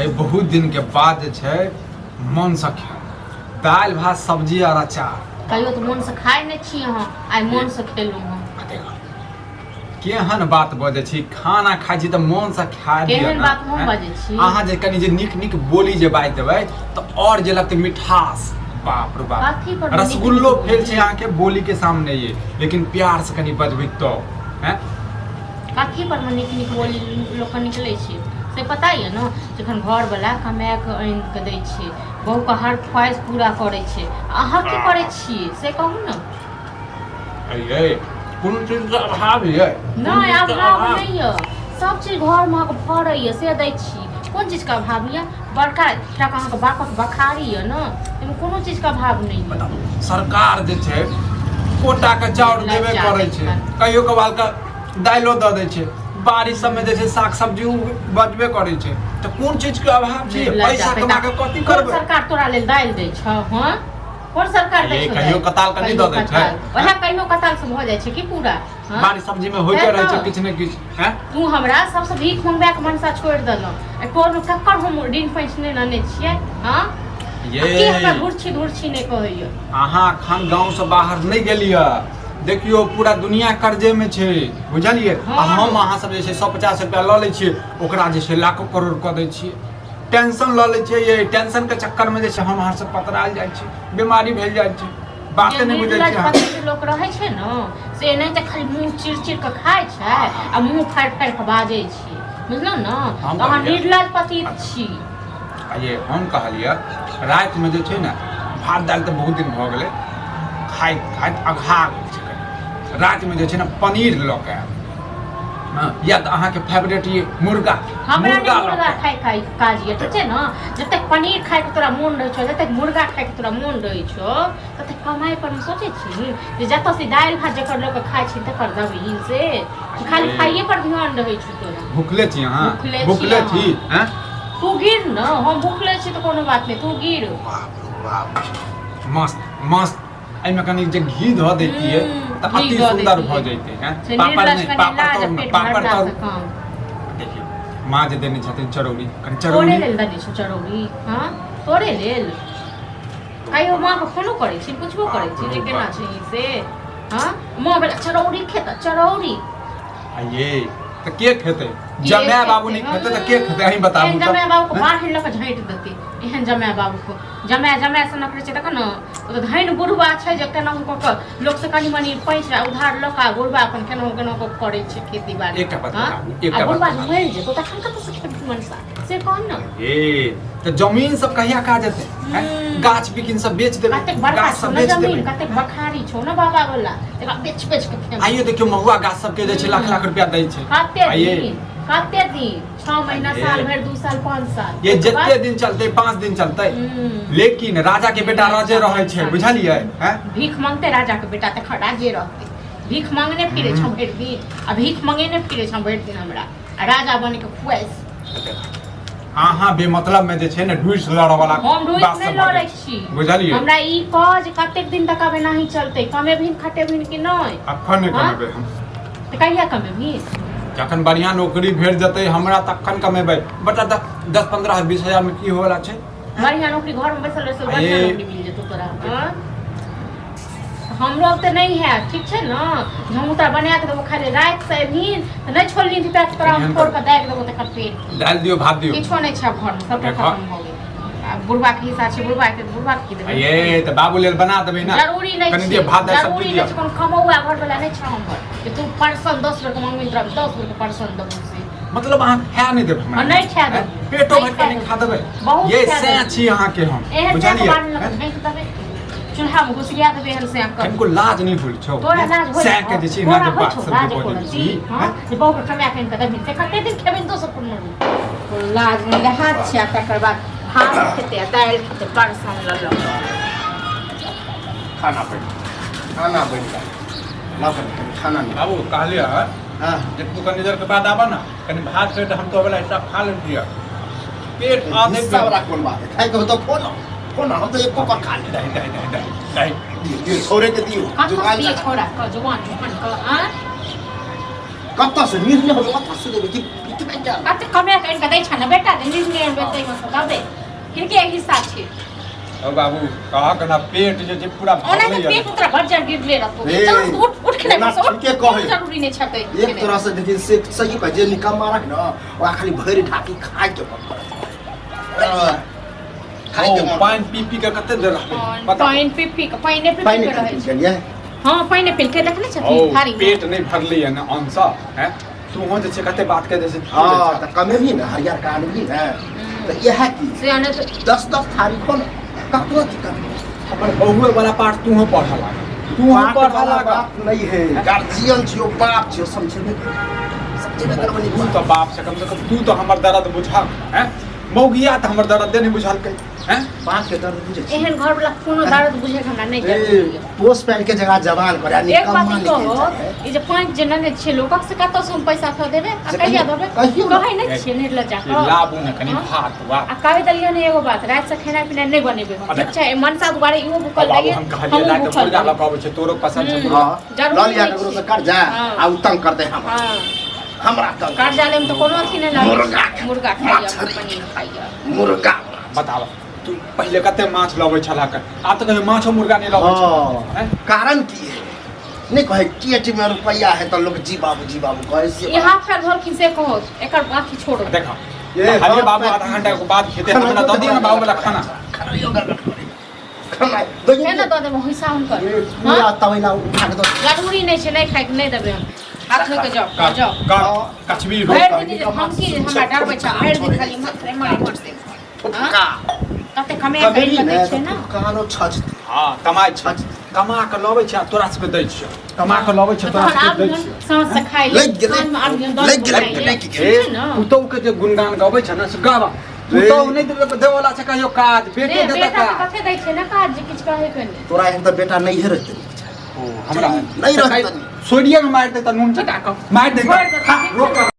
आइ बहुत दिन के बाद जे छै मन से खाय दालि भात सब्जी और अचार। कहियो तो मन से खाए नहीं छी अहाँ, आइ मन से खेलू हम। केहन बात बजै छी, खाना खाइ छी त मन से खाय दियौ। केहन बात हम बजै छी? अहाँ जे कनी जे नीक नीक बोली जे बाजि देबै त और जे लगतै मिठास। बाप रे बाप, रसगुल्लो फेल छै अहाँ के बोली के सामने ये, लेकिन प्यार से कनी बजबै तो हैं। कथी पर में नीक नीक बोली लोक के निकलै छै से पता ये न। जखन घर वाला कमा के आनि के दै छै, बहू के हर ख्वाहिश पूरा करै छै, अहाँ की करै छियै से कहू न। अये कोनो चीज के अभाव ये? नहीं अभाव नहीं है, सब चीज घर में अहाँके फड़ै ये से दै छी। कोन चीज के अभाव ये? बड़का एकटा अहाँ के बापक बखारी ये न, एमे कोनो चीज के अभाव नहीं है। सरकार जे छै कोटा के चाउर देबे करै छै, कहियो कभाल के दाइलो द दै छै, बारिश सब में जे छै साग सब्जी बचबे करै छै, त कोन चीज के अभाव छै? पैसा कमा के कथि करबै? सरकार तोरा लेल दाइल दै छ? हां कोन सरकार दै छै? कहियो कताल के नहीं द दै छै, ओहे कहियो कताल से भ जाय छै कि पूरा बारिश सब्जी में होइते रहै छै किछ ने किछ। हैं तू हमरा सबसे भीख मंगबा के मनसा छोड़ देलो, ए कोन कक्कर हम ऋण पैंच नै नने छियै? हां ये की हमरा घुरछी घुरछी नै कहैयो। अहाँ खान गांव से बाहर नहीं गेलियै, देखियो पूरा दुनिया कर्जे में छै, बुझलियै? हम अहाँ सब जे छै 150 रुपया ल लै छियै, ओकरा जे छै लाखों करोड़ क दै छियै। टेंशन ल लै छियै, ये टेंशन के चक्कर में जे छै हम अहाँ सब पतराल जाइ छी, बीमारी भेल जाइ छै, बाते नहीं बुझै छै। लोक रहै छै न से नहीं त खाली मुंह चिर के खाय छै आ मुंह फाड़ फाड़ के बाजै छै, बुझलौ न? अहाँ निर्लज पतित छी। ये हम कहलियै रात में जे छै न भात दाल त बहुत दिन भ गेलै खाइ खाइत अघा गेल छै, रात में जे छै न पनीर ल के या त अहाँ के फेवरेट ये मुर्गा। हमरा मुर्गा खाइ काज ये, ठीक छै न? जते पनीर खाइ के तोरा मोन रहै छौ, जते मुर्गा खाइ के तोरा मोन रहै छौ, तते कमाई पर में सोचै छी जे जत से दाल भात जकर लोक खाइ छै तकर दबी से खाली खाइए पर ध्यान रहै छौ तोरा। भूखले छी अहाँ? भूखले छी हैं? तू गिर न, हम भूखले छी त कोनो बात नहीं, तू गिर। बाप रे बाप, मस्त मस्त। एमे कनी जे घी ध दैतियै त अति सुंदर भ जैते हैं। पापड़ नहीं, पापड़ तो देखिए मां जे देने छथिन चरौरी, कनी चरौरी तोरे लेल देने छ चरौरी? हां तोरे लेल कहियो मां के फोनो करै छी, पूछबो करै छी जे केना छै से? हां मां बेटा चरौरी खेता चरौरी? ये त के खेतै? जमाय बाबू नहीं खेतै त के खेतै? अहीं बताबू त। जमाय बाबू को बाहर ल के झाँट देतै, एहन जमाय बाबू को जमाय से न करे छै तक न ओ त धैन बुढ़वा छै जे केना को लोक से कनी मनी पैसा उधार ल का बुढ़वा अपन केना को करे छै खेती बाड़ी। एकटा बात बताबू, एकटा बात बुढ़वा मर जेतो तखन कत से खेती मनसा से कहन न। ए त जमीन सब कहिया का जेतै? गाछ बिकिन सब बेच देबै, कते बड़का गाछ सब बेच देबै, कते बखारी छौ न बाबा वाला, एकरा बेच बेच के खेम। आइयो देखियो महुआ गाछ सब के जे छै लाख लाख रुपया दै छै। कते दिन 6 महीना साल भर 2 साल 5 साल ये जते दिन चलते 5 दिन चलते, लेकिन राजा के बेटा राजे रहे छै, बुझलियै? हैं भीख मांगते राजा के बेटा त राजे रहते, भीख मांगने फिरे छ भरि दिन, आ भीख मांगने फिरे छ भरि दिन हमरा राजा बने के खुआइस। अहाँ बेमतलब में जे छै ने ढूस लड़ वाला हम ढूस नहीं लड़ै छी, बुझलियै? हमरा ई काज कते दिन तक अबे नहीं चलते, कमे भी खटे भी कि नहीं अखन नहीं कमेबै हम त कहिया कमेबी? जखन बढ़िया नौकरी भेट जतै हमरा तखन कमेबै। बता 10-15 20 हजार में की होवला छै? बढ़िया नौकरी घर में बैसल बैसल बढ़िया नौकरी मिल जेतो तोरा। हमरो त नहीं है, ठीक छै न? हम तोरा बना के देबो, खाली रात से भी त नहीं छोड़ली थी पैक तोरा हम फोड़ के दे देबो त पेट डाल दियो, भात दियो, किछो नहीं छै घर में, सब खत्म हो गेल। बुढ़वा के हिस्सा छै, बुढ़वा के देबे। ये त बाबू लेल बना देबै ना, जरूरी नहीं कनी दियो भात दाल सब्जी दियो। कोन कमौआ घर वाला नहीं छै हमर कि तू परसन 10 रुपया मांगबी तोरा 10 रुपया परसन देबो से मतलब अहाँ खा नहीं देबै? हमरा नहीं खा देबै, पेटो भर के नहीं खा देबै। ये से छी अहाँ के हम, बुझलियै? चूल्हा में घुसिया देबे हन से कर। इनको लाज नहीं होल छौ? तोरा लाज होल? से के जे छी ना के बात सब बोलै छी। हां जे बहु के कमा के देबी से कते दिन खेबे 200 पुनर लाज नहीं हाथ छिया तकर बाद भात खेते दाल खेते परसन ल लो खाना पे ना खाना नहीं बाबू कहलिया। हां जब तू कनी देर के बाद आबा ना कनी भात से हम तो वाला हिसाब खा लेम दिया, पेट आधे सब रा कोन बात है खाई के तो फोन हम तो एको पर खा ले दे छोरे के दियो जुगाल दिए छोरा का जवान का हां कब तक से नींद में हो कब तक से देबे कि छै क्या आ तऽ कमे कऽ दै छ ने बेटा निर्णय बेटे में से दबे किनके हिस्सा छै ओ बाबू कहा के ना पेट जे छै पूरा ओना भरले तऽ पेट उतरा बर्जर गिरले रहतो ए, चल उठ के ओना ठीके कहे। जरूरी नहीं छकै एक तरह से देखिए से सही कह जे निकम्मा रह न ओकरा खाली भरि ढाकी खाइ के खाइ के ओ पानी पी पी के कते देर रहबै बता पाइन पी के पाइने पे पानी रहे पी छै गेलियै हां पाइने पी के देखने ओ छथिन थारी पेट नहीं भरले है ना अंश हैं तू हो जे छै कते बात के जैसे हां त कमे भी न हरियर का आदमी है तो यह की से आने तो 10 थारी खो न ककरो दिक्कत हमर बहुए वाला पार्ट तू हो पढ़ा ला तू हो बात पढ़ा वाला ला बात नहीं है गार्जियन छियो बाप छियो समझे समझे करबनी तू तो बाप से कम तू तो हमर दर्द बुझा हैं मौगिया त हमर दर्द नहीं बुझल के हैं बाप के दर्द बुझे छी एहन घर वाला कोनो दर्द बुझे के हमरा नहीं जरूरी है पोस पैन के जगह जवान करे एक बात निकम्मा ई कहो ई जे पांच जना ने छै लोकक से कतौ से हम पैसा थ देबे आ से कहिया कहियो- देबे कहियो ना। कहै नहीं छियै निर्लज्जा लाबू न कनी भात वा आ कहि दलियो ने एगो बात रात से खाना पीना नहीं बनेबे हम अच्छा। चाहे मनसा दुआरे इहो भूखल बाबू रहिए हम कहलिए लाइट मुर्गा लगाबै छै तोरो पसंद छै मुर्गा हां जरूरी ल लिया नहीं ककरो छै। से कर्जा हाँ। आ उ तंग करते हम हां हमरा तंग कर्जा ले में तो कोनो अथी नहीं लागे मुर्गा मुर्गा खाइया मछली। पनीर खाइया मुर्गा बतावा तू पहले कते माछ लबै छला के आब त कहियो माछो मुर्गा नहीं लबै छै हां कारण की है नहीं कहे टीएटी में रुपया है तो लोग जी बाबू कहे से यहाँ फेर धरखिन से कहो एकर बाकी छोड़ो देखा ये हरिये हाँ, बाबू आधा घंटा के बाद खेते हमरा द दिए ना बाबू वाला खाना खाना है ना दो देबो हिस्सा हुनकर ये पूरा तवैला उठा के दो जरूरी नहीं छै नहीं खाए के नहीं देबे हम हाथ में के जाओ जाओ का कचबी रो भरि दिन हम की हमरा डरबै छै भरि दिन खाली मत मर से फुटका कते कमे कबेरी करि ने दै छै ना कानो छछ हां कमाई छै कमा के लबै छै तोरा सबके दै छियै कमा के लबै छै तोरा तहन सबके आब दै हम छियै साँझ से खाइ ले लग गेलै, साँझ में आब हम लग गेलै, लग गेलै। ए पुतौ के जे गुणगान गाबै छै ना से गावा पुतौ नहीं देवला छै कहियो काज बेटे देता बेटा का कते दै छै ना काज जे किछ कहै के नहीं तोरा एहन त बेटा नहीं रहते हमरा नहीं रहतनी। सोडियम मार दे त नून चटा के मार दे छोड़ दे, खा रोक